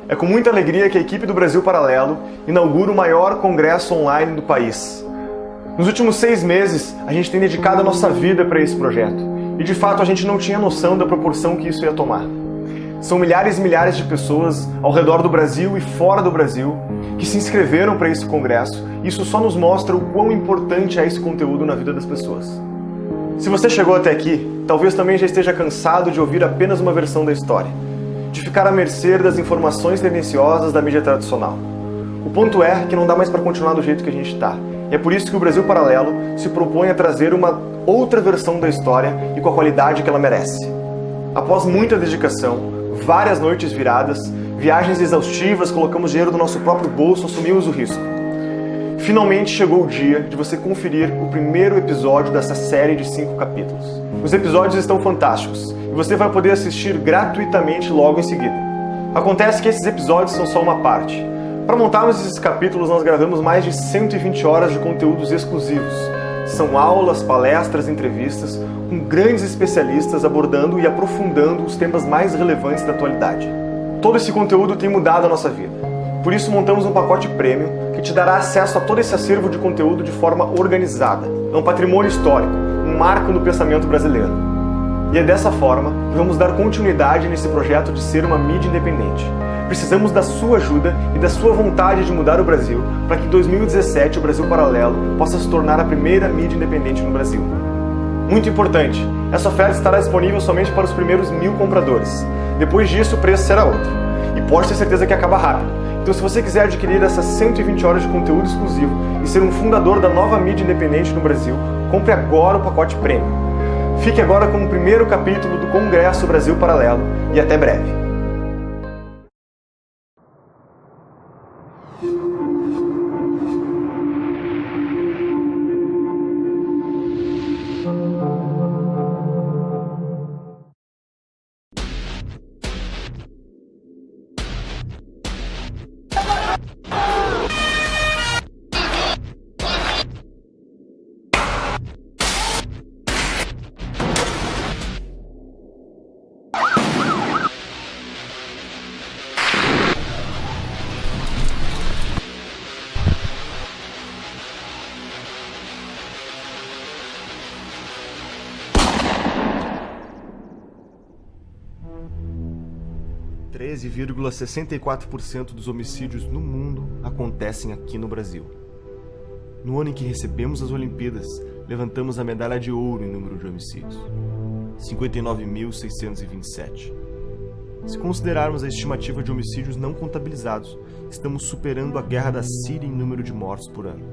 É com muita alegria que a equipe do Brasil Paralelo inaugura o maior congresso online do país. Nos últimos 6 meses, a gente tem dedicado a nossa vida para esse projeto. E de fato a gente não tinha noção da proporção que isso ia tomar. São milhares e milhares de pessoas ao redor do Brasil e fora do Brasil que se inscreveram para esse congresso. Isso só nos mostra o quão importante é esse conteúdo na vida das pessoas. Se você chegou até aqui, talvez também já esteja cansado de ouvir apenas uma versão da história, de ficar à mercê das informações tendenciosas da mídia tradicional. O ponto é que não dá mais para continuar do jeito que a gente está. E é por isso que o Brasil Paralelo se propõe a trazer uma outra versão da história e com a qualidade que ela merece. Após muita dedicação, várias noites viradas, viagens exaustivas, colocamos dinheiro do nosso próprio bolso, assumimos o risco. Finalmente chegou o dia de você conferir o primeiro episódio dessa série de 5 capítulos. Os episódios estão fantásticos e você vai poder assistir gratuitamente logo em seguida. Acontece que esses episódios são só uma parte. Para montarmos esses capítulos, nós gravamos mais de 120 horas de conteúdos exclusivos. São aulas, palestras, entrevistas com grandes especialistas abordando e aprofundando os temas mais relevantes da atualidade. Todo esse conteúdo tem mudado a nossa vida. Por isso montamos um pacote premium que te dará acesso a todo esse acervo de conteúdo de forma organizada. É um patrimônio histórico, um marco no pensamento brasileiro. E é dessa forma que vamos dar continuidade nesse projeto de ser uma mídia independente. Precisamos da sua ajuda e da sua vontade de mudar o Brasil para que em 2017 o Brasil Paralelo possa se tornar a primeira mídia independente no Brasil. Muito importante, essa oferta estará disponível somente para os primeiros 1000 compradores. Depois disso o preço será outro. E pode ter certeza que acaba rápido. Então se você quiser adquirir essas 120 horas de conteúdo exclusivo e ser um fundador da nova mídia independente no Brasil, compre agora o pacote Premium. Fique agora com o primeiro capítulo do Congresso Brasil Paralelo e até breve. R$ 13,64% dos homicídios no mundo acontecem aqui no Brasil. No ano em que recebemos as Olimpíadas, levantamos a medalha de ouro em número de homicídios, 59.627. Se considerarmos a estimativa de homicídios não contabilizados, estamos superando a guerra da Síria em número de mortos por ano.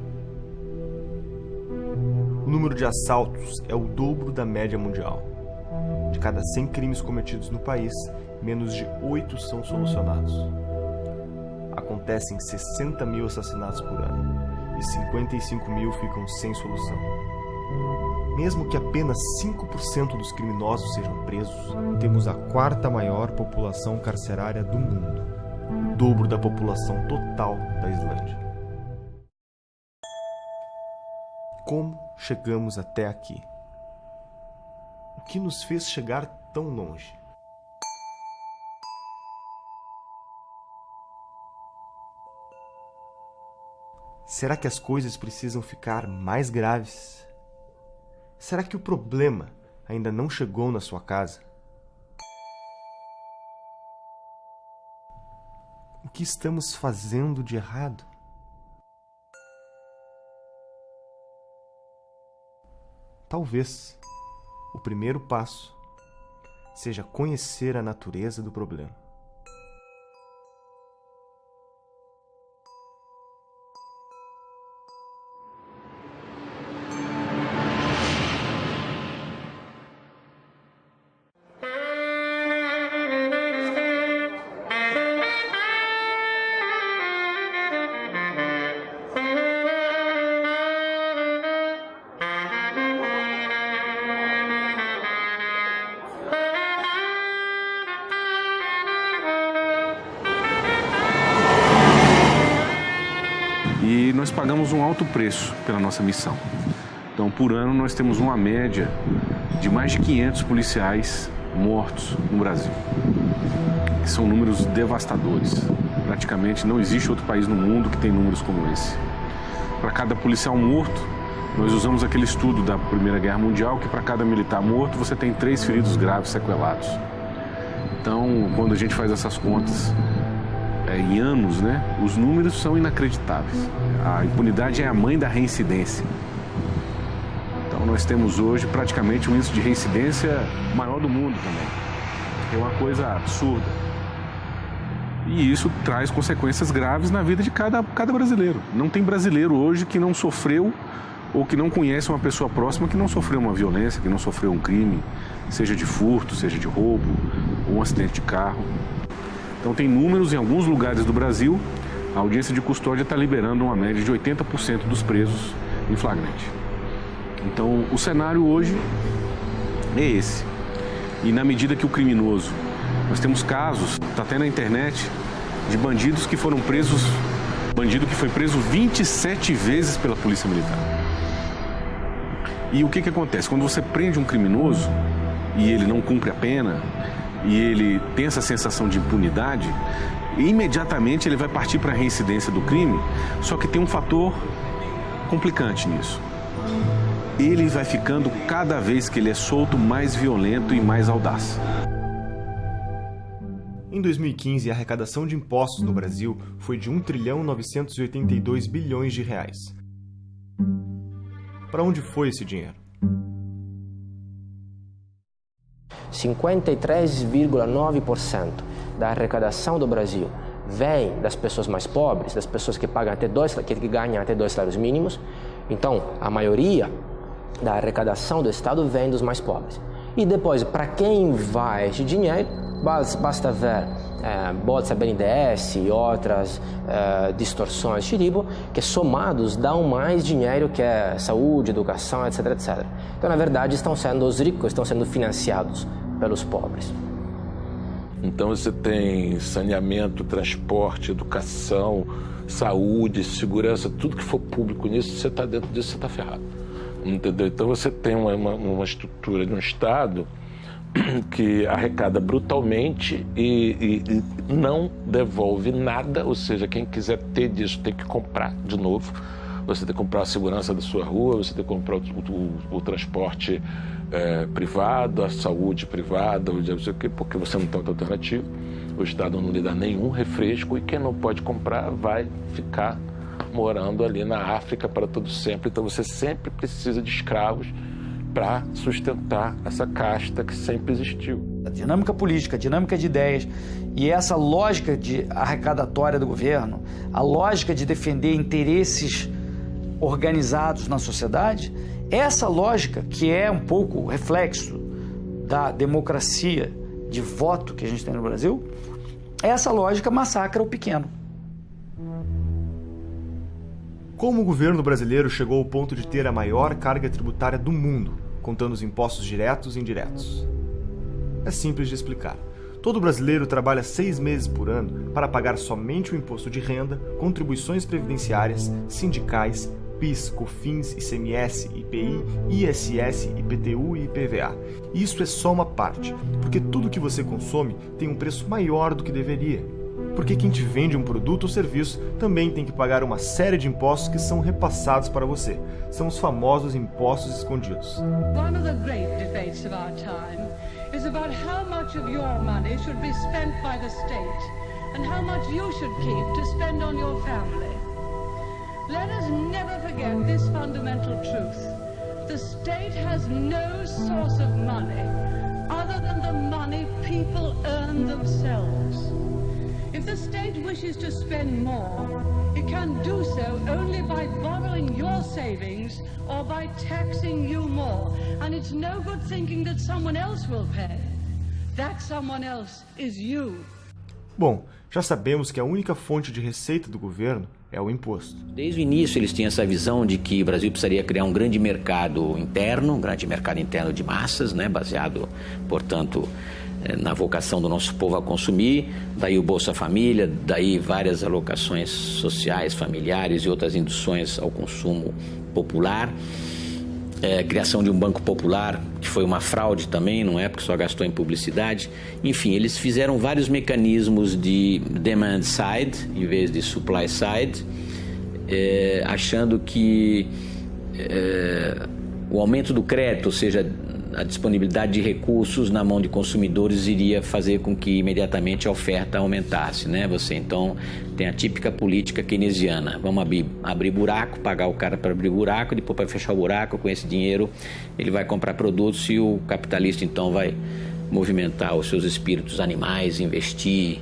O número de assaltos é o dobro da média mundial. De cada 100 crimes cometidos no país, menos de 8 são solucionados. Acontecem 60 mil assassinatos por ano e 55 mil ficam sem solução. Mesmo que apenas 5% dos criminosos sejam presos, temos a 4ª maior população carcerária do mundo, o dobro da população total da Islândia. Como chegamos até aqui? O que nos fez chegar tão longe? Será que as coisas precisam ficar mais graves? Será que o problema ainda não chegou na sua casa? O que estamos fazendo de errado? Talvez o primeiro passo seja conhecer a natureza do problema. E nós pagamos um alto preço pela nossa missão. Então, por ano, nós temos uma média de mais de 500 policiais mortos no Brasil. que são números devastadores. Praticamente não existe outro país no mundo que tem números como esse. Para cada policial morto, nós usamos aquele estudo da Primeira Guerra Mundial, que para cada militar morto você tem 3 feridos graves sequelados. Então, quando a gente faz essas contas em anos, né, os números são inacreditáveis. A impunidade é a mãe da reincidência. Então, nós temos hoje praticamente um índice de reincidência maior do mundo também. É uma coisa absurda. E isso traz consequências graves na vida de cada brasileiro. Não tem brasileiro hoje que não sofreu ou que não conhece uma pessoa próxima que não sofreu uma violência, que não sofreu um crime, seja de furto, seja de roubo, ou um acidente de carro. Então tem números em alguns lugares do Brasil, a audiência de custódia está liberando uma média de 80% dos presos em flagrante. Então o cenário hoje é esse. E na medida que o criminoso, nós temos casos, está até na internet, de bandidos que foram presos, bandido que foi preso 27 vezes pela Polícia Militar. E o que acontece? Quando você prende um criminoso e ele não cumpre a pena, e ele tem essa sensação de impunidade, imediatamente ele vai partir para a reincidência do crime, só que tem um fator complicante nisso. Ele vai ficando, cada vez que ele é solto, mais violento e mais audaz. Em 2015, a arrecadação de impostos no Brasil foi de 1.982 bilhões de reais. Para onde foi esse dinheiro? 53,9% da arrecadação do Brasil vem das pessoas mais pobres, das pessoas que ganham até 2 salários mínimos. Então, a maioria da arrecadação do Estado vem dos mais pobres. E depois, para quem vai esse dinheiro, basta ver Bolsa BNDES e outras distorções de tipo, que somados dão mais dinheiro que é saúde, educação, etc, etc. Então, na verdade, os ricos estão sendo financiados pelos pobres. Então você tem saneamento, transporte, educação, saúde, segurança, tudo que for público nisso, você está dentro disso, você está ferrado. Entendeu? Então você tem uma estrutura de um Estado que arrecada brutalmente e não devolve nada, ou seja, quem quiser ter disso tem que comprar de novo. Você tem que comprar a segurança da sua rua, você tem que comprar o transporte privado, a saúde privada, porque você não tem outra alternativa. O Estado não lhe dá nenhum refresco e quem não pode comprar vai ficar morando ali na África para todo sempre. Então você sempre precisa de escravos para sustentar essa casta que sempre existiu. A dinâmica política, a dinâmica de ideias e essa lógica de arrecadatória do governo, a lógica de defender interesses organizados na sociedade, essa lógica que é um pouco reflexo da democracia de voto que a gente tem no Brasil, essa lógica massacra o pequeno. Como o governo brasileiro chegou ao ponto de ter a maior carga tributária do mundo, contando os impostos diretos e indiretos? É simples de explicar. Todo brasileiro trabalha 6 meses por ano para pagar somente o imposto de renda, contribuições previdenciárias, sindicais, PIS, COFINS, ICMS, IPI, ISS, IPTU e IPVA. E isso é só uma parte, porque tudo que você consome tem um preço maior do que deveria. Porque quem te vende um produto ou serviço também tem que pagar uma série de impostos que são repassados para você. São os famosos impostos escondidos. One of the great debates of our time is about how much of your money should be spent by the state and how much you should keep to spend on your family. Let us never forget this fundamental truth. The state has no source of money other than the money people earn themselves. If the state wishes to spend more, it can do so only by borrowing your savings or by taxing you more. And it's no good thinking that someone else will pay. That someone else is you. Bom, já sabemos que a única fonte de receita do governo é o imposto. Desde o início eles tinham essa visão de que o Brasil precisaria criar um grande mercado interno, de massas, né, baseado, portanto, na vocação do nosso povo a consumir, daí o Bolsa Família, daí várias alocações sociais, familiares e outras induções ao consumo popular. criação de um banco popular, que foi uma fraude também, não é? Porque só gastou em publicidade. Enfim, eles fizeram vários mecanismos de demand side, em vez de supply side, achando que o aumento do crédito, ou seja, a disponibilidade de recursos na mão de consumidores iria fazer com que imediatamente a oferta aumentasse, né? Você então tem a típica política keynesiana, vamos abrir buraco, pagar o cara para abrir buraco, depois para fechar o buraco, com esse dinheiro ele vai comprar produtos e o capitalista então vai movimentar os seus espíritos animais, investir.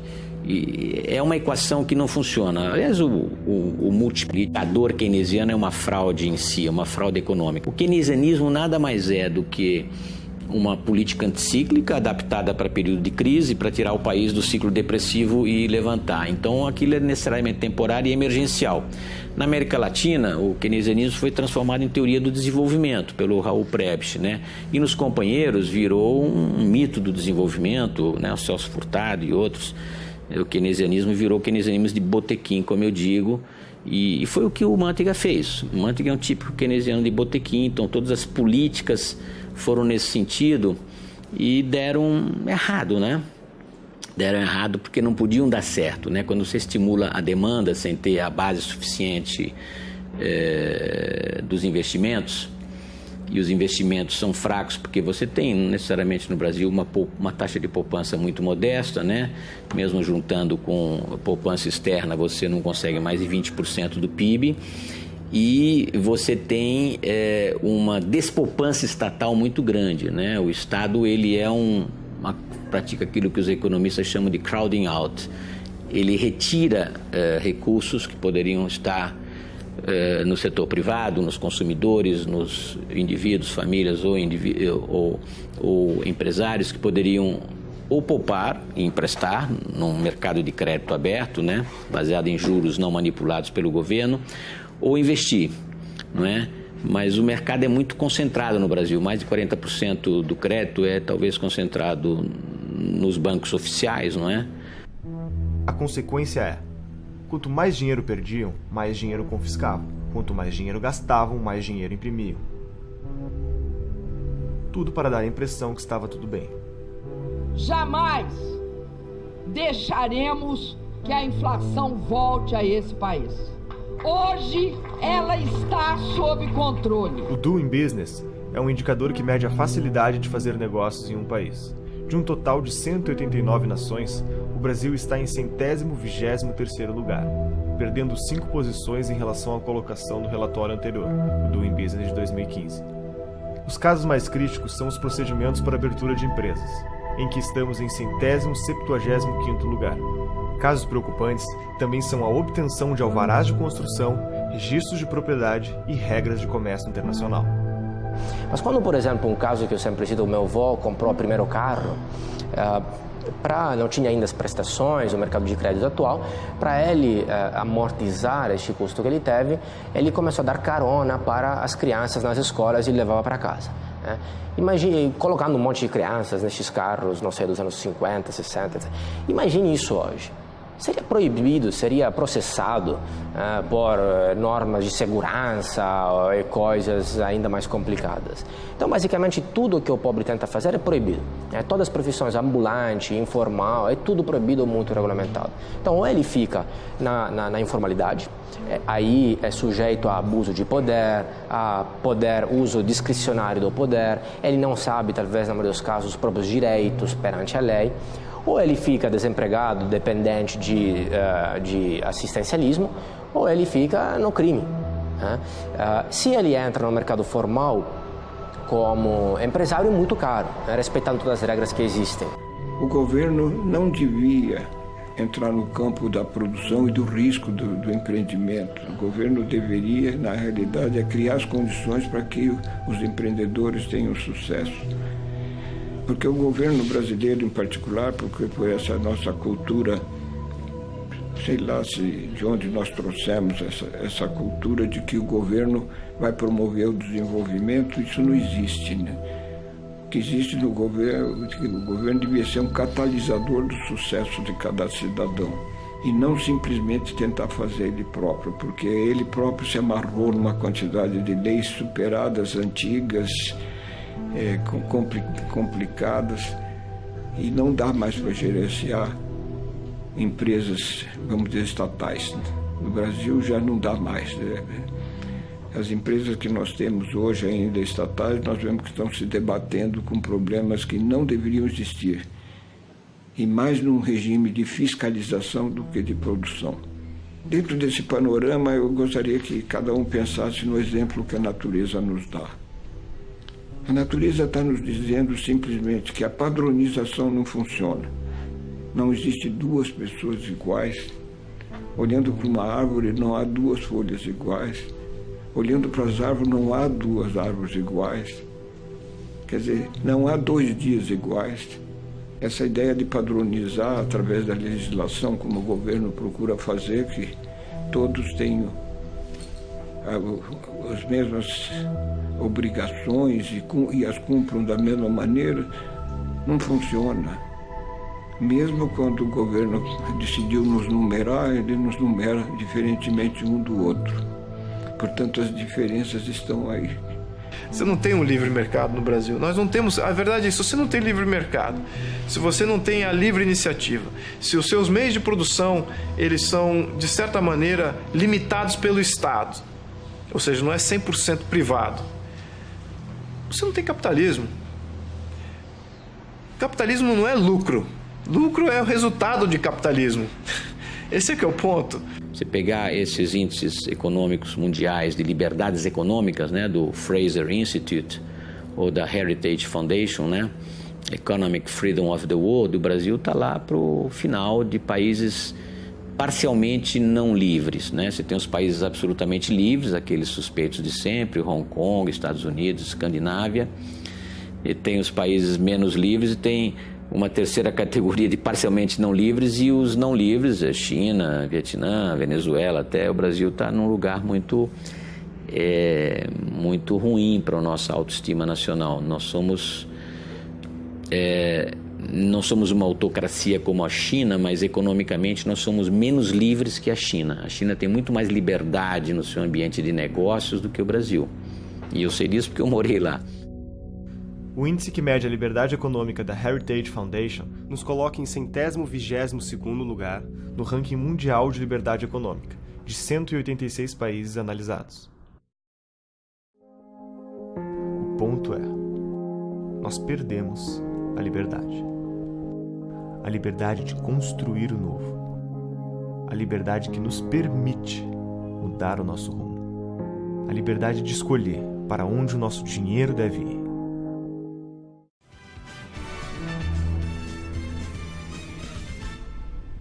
E é uma equação que não funciona. Aliás, o multiplicador keynesiano é uma fraude em si, é uma fraude econômica. O keynesianismo nada mais é do que uma política anticíclica adaptada para período de crise, para tirar o país do ciclo depressivo e levantar. Então, aquilo é necessariamente temporário e emergencial. Na América Latina, o keynesianismo foi transformado em teoria do desenvolvimento pelo Raul Prebisch, né? E nos companheiros virou um mito do desenvolvimento, né? O Celso Furtado e outros. O keynesianismo virou keynesianismo de botequim, como eu digo, e foi o que o Manteiga fez. O Manteiga é um típico keynesiano de botequim, então todas as políticas foram nesse sentido e deram errado, né? Deram errado porque não podiam dar certo, né? Quando você estimula a demanda sem ter a base suficiente dos investimentos, e os investimentos são fracos porque você tem necessariamente no Brasil uma taxa de poupança muito modesta, né? Mesmo juntando com a poupança externa, você não consegue mais de 20% do PIB, e você tem uma despoupança estatal muito grande, né? O Estado ele pratica aquilo que os economistas chamam de crowding out. Ele retira recursos que poderiam estar no setor privado, nos consumidores, nos indivíduos, famílias ou empresários que poderiam ou poupar e emprestar num mercado de crédito aberto, né, baseado em juros não manipulados pelo governo, ou investir, não é? Mas o mercado é muito concentrado no Brasil, mais de 40% do crédito é talvez concentrado nos bancos oficiais, não é? A consequência é: quanto mais dinheiro perdiam, mais dinheiro confiscavam. Quanto mais dinheiro gastavam, mais dinheiro imprimiam. Tudo para dar a impressão que estava tudo bem. Jamais deixaremos que a inflação volte a esse país. Hoje ela está sob controle. O Doing Business é um indicador que mede a facilidade de fazer negócios em um país. De um total de 189 nações, o Brasil está em 123º lugar, perdendo 5 posições em relação à colocação do relatório anterior, o Doing Business de 2015. Os casos mais críticos são os procedimentos para abertura de empresas, em que estamos em 175º lugar. Casos preocupantes também são a obtenção de alvarás de construção, registros de propriedade e regras de comércio internacional. Mas quando, por exemplo, um caso que eu sempre cito, o meu avô comprou o primeiro carro, não tinha ainda as prestações, o mercado de crédito atual, para ele amortizar este custo que ele teve, ele começou a dar carona para as crianças nas escolas e levava para casa. Imagine, colocando um monte de crianças nestes carros, não sei, dos anos 50, 60, imagine isso hoje. Seria proibido, seria processado por normas de segurança e coisas ainda mais complicadas. Então, basicamente, tudo que o pobre tenta fazer é proibido. Todas as profissões, ambulante, informal, é tudo proibido ou muito regulamentado. Então, ou ele fica na informalidade, aí é sujeito a abuso de poder, uso discricionário do poder, ele não sabe, talvez, na maioria dos casos, os próprios direitos perante a lei, ou ele fica desempregado, dependente de assistencialismo, ou ele fica no crime. Se ele entra no mercado formal como empresário, é muito caro, respeitando todas as regras que existem. O governo não devia entrar no campo da produção e do risco do empreendimento. O governo deveria, na realidade, criar as condições para que os empreendedores tenham sucesso. Porque o governo brasileiro, em particular, porque por essa nossa cultura, sei lá de onde nós trouxemos essa cultura de que o governo vai promover o desenvolvimento, isso não existe, né? O que existe no governo, que o governo devia ser um catalisador do sucesso de cada cidadão. e não simplesmente tentar fazer ele próprio, porque ele próprio se amarrou numa quantidade de leis superadas, antigas, complicadas, e não dá mais para gerenciar empresas, vamos dizer, estatais. No Brasil já não dá mais. As empresas que nós temos hoje ainda estatais, nós vemos que estão se debatendo com problemas que não deveriam existir, e mais num regime de fiscalização do que de produção. Dentro desse panorama, eu gostaria que cada um pensasse no exemplo que a natureza nos dá. A natureza está nos dizendo simplesmente que a padronização não funciona. Não existe duas pessoas iguais. Olhando para uma árvore, não há duas folhas iguais. Olhando para as árvores, não há duas árvores iguais. Quer dizer, não há 2 dias iguais. Essa ideia de padronizar através da legislação, como o governo procura fazer, que todos tenham as mesmas obrigações e as cumpram da mesma maneira, não funciona. Mesmo quando o governo decidiu nos numerar, ele nos numera diferentemente um do outro. Portanto, as diferenças estão aí. Você não tem um livre mercado no Brasil. Nós não temos. A verdade é isso. Se você não tem livre mercado, se você não tem a livre iniciativa, se os seus meios de produção eles são, de certa maneira, limitados pelo Estado, ou seja, não é 100% privado, você não tem capitalismo. Capitalismo não é lucro. Lucro é o resultado de capitalismo. Esse é que é o ponto. Você pegar esses índices econômicos mundiais de liberdades econômicas, né, do Fraser Institute ou da Heritage Foundation, né, Economic Freedom of the World, o Brasil está lá para o final de países parcialmente não livres, né? Você tem os países absolutamente livres, aqueles suspeitos de sempre, Hong Kong, Estados Unidos, Escandinávia, e tem os países menos livres e tem uma terceira categoria de parcialmente não livres e os não livres, China, Vietnã, Venezuela, até o Brasil está num lugar muito ruim para a nossa autoestima nacional. Nós somos não somos uma autocracia como a China, mas economicamente nós somos menos livres que a China. A China tem muito mais liberdade no seu ambiente de negócios do que o Brasil. E eu sei disso porque eu morei lá. O índice que mede a liberdade econômica da Heritage Foundation nos coloca em 122º lugar no ranking mundial de liberdade econômica, de 186 países analisados. O ponto é, nós perdemos a liberdade. A liberdade de construir o novo. A liberdade que nos permite mudar o nosso rumo. A liberdade de escolher para onde o nosso dinheiro deve ir.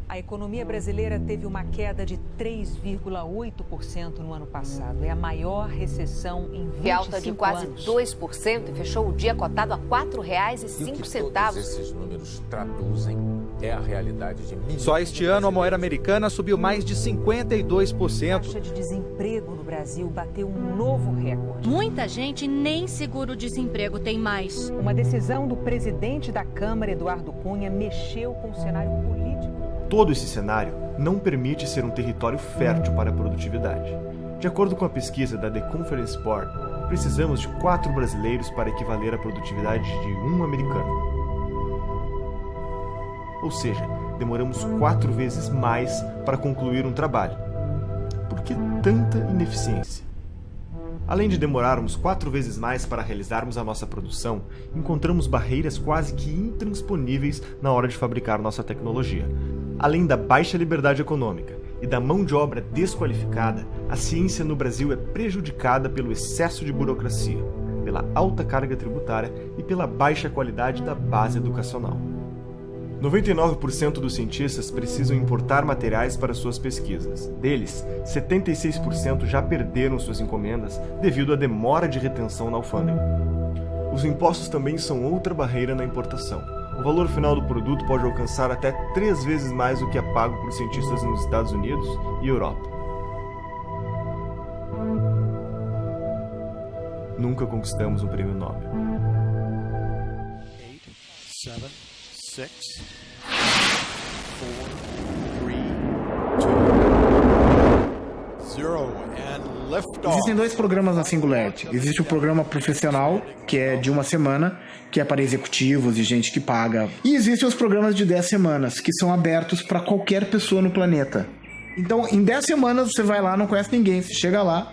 A economia brasileira teve uma queda de 3,8% no ano passado. É a maior recessão em 25 anos. Alta de quase 2% e fechou o dia cotado a R$ 4,05. E o que todos esses números traduzem é a realidade de milhões. Só este ano a moeda americana subiu mais de 52%. A taxa de desemprego no Brasil bateu um novo recorde. Muita gente nem seguro-desemprego tem mais. Uma decisão do presidente da Câmara, Eduardo Cunha, mexeu com o cenário político. Todo esse cenário não permite ser um território fértil para a produtividade. De acordo com a pesquisa da The Conference Board, precisamos de 4 brasileiros para equivaler à produtividade de 1 americano. Ou seja, demoramos 4 vezes mais para concluir um trabalho. Por que tanta ineficiência? Além de demorarmos 4 vezes mais para realizarmos a nossa produção, encontramos barreiras quase que intransponíveis na hora de fabricar nossa tecnologia. Além da baixa liberdade econômica e da mão de obra desqualificada, a ciência no Brasil é prejudicada pelo excesso de burocracia, pela alta carga tributária e pela baixa qualidade da base educacional. 99% dos cientistas precisam importar materiais para suas pesquisas. Deles, 76% já perderam suas encomendas devido à demora de retenção na alfândega. Os impostos também são outra barreira na importação. O valor final do produto pode alcançar até 3 vezes mais do que é pago por cientistas nos Estados Unidos e Europa. Nunca conquistamos um prêmio Nobel. 8, 7, 6, 4, 3, Existem 2 programas na Singularity. Existe o programa profissional, que é de 1 semana, que é para executivos e gente que paga. E existem os programas de 10 semanas, que são abertos para qualquer pessoa no planeta. Então, em 10 semanas, você vai lá, não conhece ninguém, você chega lá,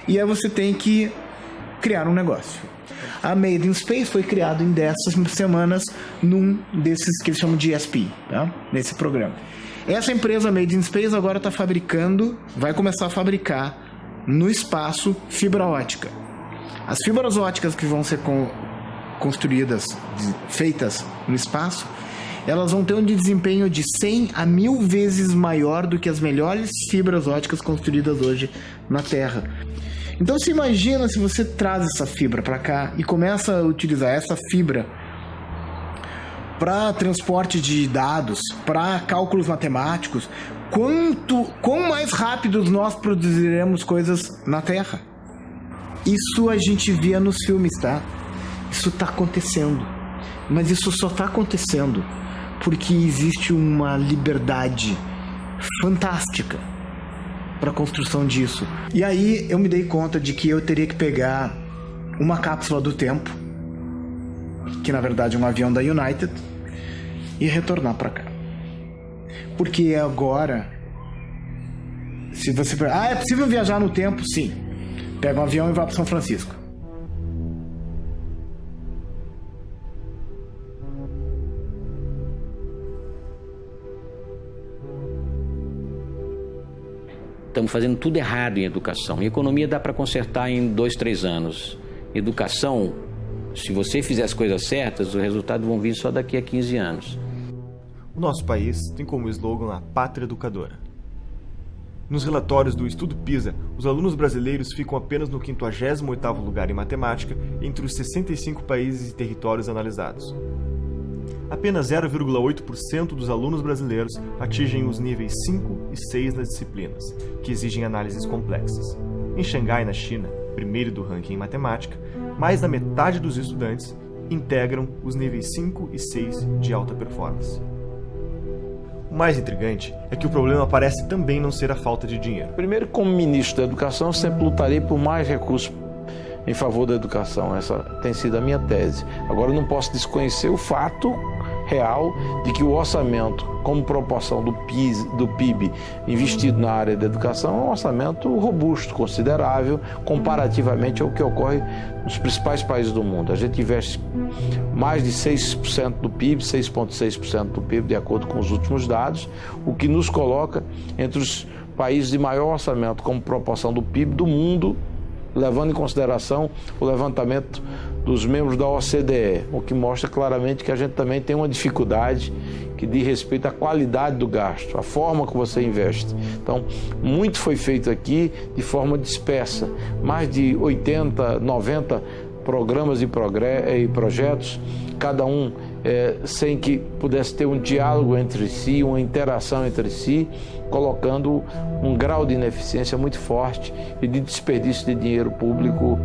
e aí você tem que criar um negócio. A Made in Space foi criado em 10 semanas num desses que eles chamam de ESP, tá? Nesse programa. Essa empresa Made in Space agora está fabricando, vai começar a fabricar no espaço fibra ótica. As fibras óticas que vão ser construídas, feitas no espaço, elas vão ter um desempenho de 100 a 1000 vezes maior do que as melhores fibras óticas construídas hoje na Terra. Então se imagina se você traz essa fibra para cá e começa a utilizar essa fibra para transporte de dados, para cálculos matemáticos, quão mais rápido nós produziremos coisas na Terra. Isso a gente via nos filmes, tá? Isso está acontecendo. Mas isso só está acontecendo porque existe uma liberdade fantástica para a construção disso. E aí eu me dei conta de que eu teria que pegar uma cápsula do tempo, que na verdade é um avião da United, e retornar para cá. Porque agora, se você... é possível viajar no tempo? Sim. Pega um avião e vai para São Francisco. Estamos fazendo tudo errado em educação. Em economia dá para consertar em 2, 3 anos. Em educação, se você fizer as coisas certas, os resultados vão vir só daqui a 15 anos. O nosso país tem como slogan a pátria educadora. Nos relatórios do Estudo PISA, os alunos brasileiros ficam apenas no 58º lugar em matemática entre os 65 países e territórios analisados. Apenas 0,8% dos alunos brasileiros atingem os níveis 5 e 6 nas disciplinas, que exigem análises complexas. Em Xangai, na China, primeiro do ranking em matemática, mais da metade dos estudantes integram os níveis 5 e 6 de alta performance. O mais intrigante é que o problema parece também não ser a falta de dinheiro. Primeiro, como ministro da Educação, eu sempre lutarei por mais recursos em favor da educação. Essa tem sido a minha tese. Agora, eu não posso desconhecer o fato real de que o orçamento, como proporção do PIB investido na área da educação, é um orçamento robusto, considerável, comparativamente ao que ocorre nos principais países do mundo. A gente investe mais de 6% do PIB, 6,6% do PIB, de acordo com os últimos dados, o que nos coloca entre os países de maior orçamento como proporção do PIB do mundo, levando em consideração o levantamento dos membros da OCDE, o que mostra claramente que a gente também tem uma dificuldade que diz respeito à qualidade do gasto, à forma que você investe. Então, muito foi feito aqui de forma dispersa, mais de 80, 90 programas e projetos, cada um sem que pudesse ter um diálogo entre si, uma interação entre si, colocando um grau de ineficiência muito forte e de desperdício de dinheiro público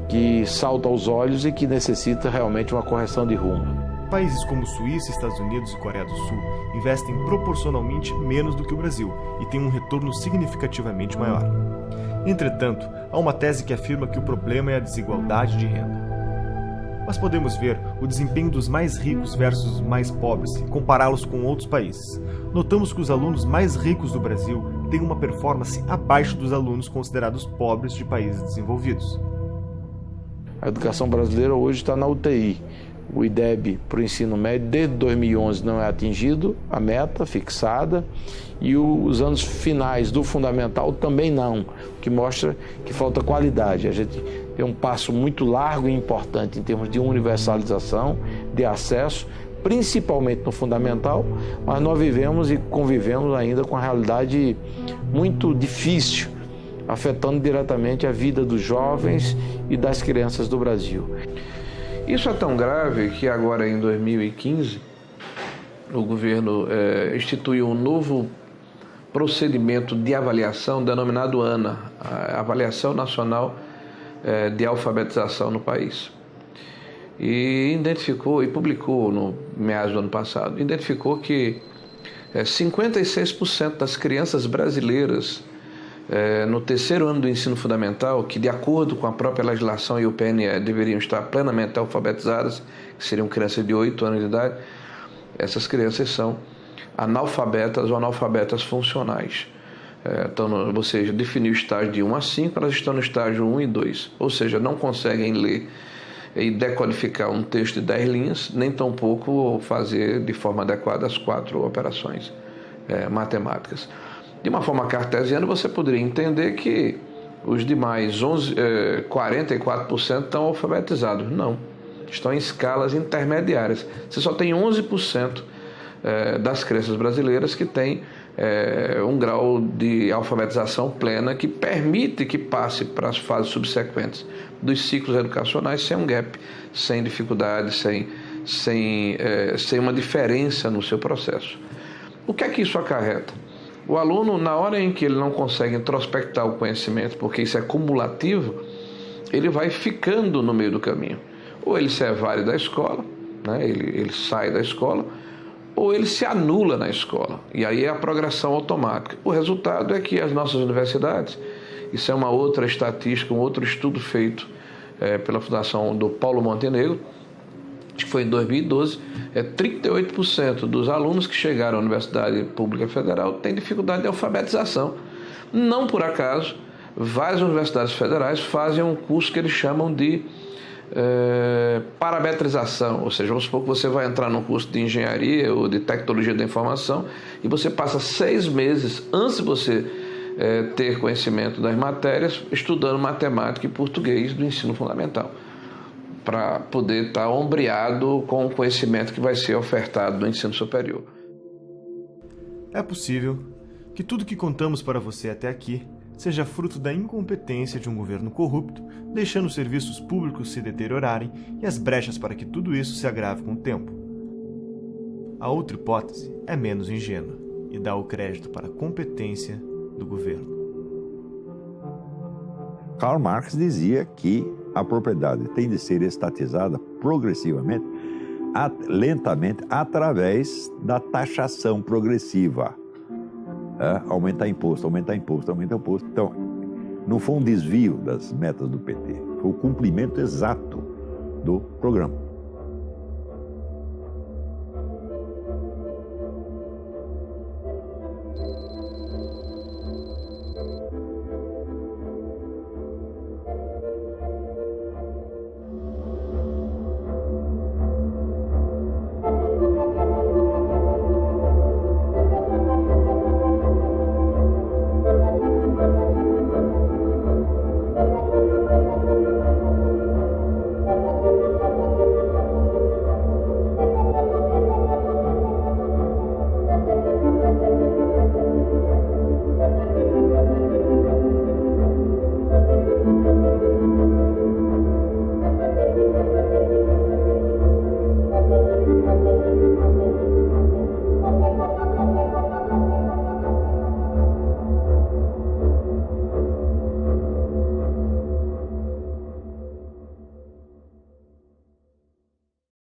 que salta aos olhos e que necessita realmente uma correção de rumo. Países como Suíça, Estados Unidos e Coreia do Sul investem proporcionalmente menos do que o Brasil e têm um retorno significativamente maior. Entretanto, há uma tese que afirma que o problema é a desigualdade de renda. Mas podemos ver o desempenho dos mais ricos versus os mais pobres e compará-los com outros países. Notamos que os alunos mais ricos do Brasil têm uma performance abaixo dos alunos considerados pobres de países desenvolvidos. A educação brasileira hoje está na UTI. O IDEB para o ensino médio desde 2011 não é atingido, a meta fixada, e os anos finais do fundamental também não, o que mostra que falta qualidade. A gente tem um passo muito largo e importante em termos de universalização, de acesso, principalmente no fundamental, mas nós vivemos e convivemos ainda com a realidade muito difícil, afetando diretamente a vida dos jovens e das crianças do Brasil. Isso é tão grave que agora, em 2015, o governo instituiu um novo procedimento de avaliação denominado ANA, a Avaliação Nacional de Alfabetização no país. E identificou, e publicou no meados do ano passado, identificou que 56% das crianças brasileiras no terceiro ano do ensino fundamental, que de acordo com a própria legislação e o PNE deveriam estar plenamente alfabetizadas, que seriam crianças de 8 anos de idade, essas crianças são analfabetas ou analfabetas funcionais. Então, você definiu o estágio de 1 a 5, elas estão no estágio 1 e 2, ou seja, não conseguem ler e decodificar um texto de 10 linhas, nem tampouco fazer de forma adequada as 4 operações matemáticas. De uma forma cartesiana, você poderia entender que os demais 44% estão alfabetizados. Não, estão em escalas intermediárias. Você só tem 11% das crianças brasileiras que têm um grau de alfabetização plena que permite que passe para as fases subsequentes dos ciclos educacionais sem um gap, sem dificuldade, sem uma diferença no seu processo. O que é que isso acarreta? O aluno, na hora em que ele não consegue introspectar o conhecimento, porque isso é cumulativo, ele vai ficando no meio do caminho. Ou ele se evade da escola, né? ele sai da escola, ou ele se anula na escola. E aí é a progressão automática. O resultado é que as nossas universidades, isso é uma outra estatística, um outro estudo feito pela Fundação do Paulo Montenegro, que foi em 2012, 38% dos alunos que chegaram à Universidade Pública Federal têm dificuldade de alfabetização. Não por acaso, várias universidades federais fazem um curso que eles chamam de parametrização, ou seja, vamos supor que você vai entrar num curso de engenharia ou de tecnologia da informação e você passa 6 meses antes de você ter conhecimento das matérias estudando matemática e português do ensino fundamental, para poder estar ombreado com o conhecimento que vai ser ofertado no ensino superior. É possível que tudo que contamos para você até aqui seja fruto da incompetência de um governo corrupto, deixando os serviços públicos se deteriorarem e as brechas para que tudo isso se agrave com o tempo. A outra hipótese é menos ingênua e dá o crédito para a competência do governo. Karl Marx dizia que a propriedade tem de ser estatizada progressivamente, lentamente, através da taxação progressiva. Aumentar imposto, aumentar imposto, aumentar imposto. Então, não foi um desvio das metas do PT, foi o cumprimento exato do programa.